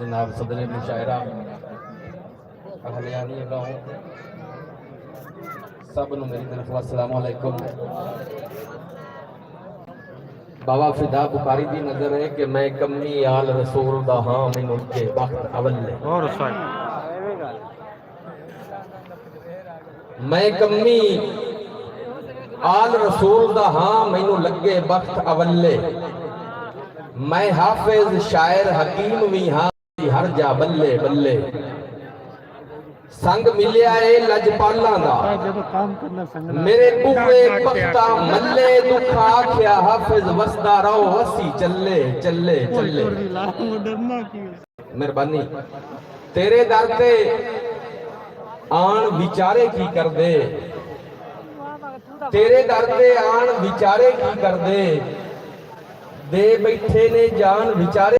जनाब सदर मुशायरा अहलियानी गाँव सब नूं मेरी तरफ अस्सलाम वालेकुम। बाबा फिदा बुखारी दी नजर है कि मैं कमी आल रसूल दा हां मैनू के वक्त अवल्ले मैं कमी आल रसूल दा हां मैनू लगे वक्त अवल्ले मैं हाफिज शायर हकीम भी हां हर जा बल्ले बल्ले संग मिलिया है लजपालां दा मेरे बूहे पख्ता मल्ले दुख आख्या हाफिज वसदा रहो वसी चले चले चले। मेहरबानी तेरे दर ते आन विचारे की कर दे तेरे दर ते आन विचारे की कर दे बैठे ने जान विचारे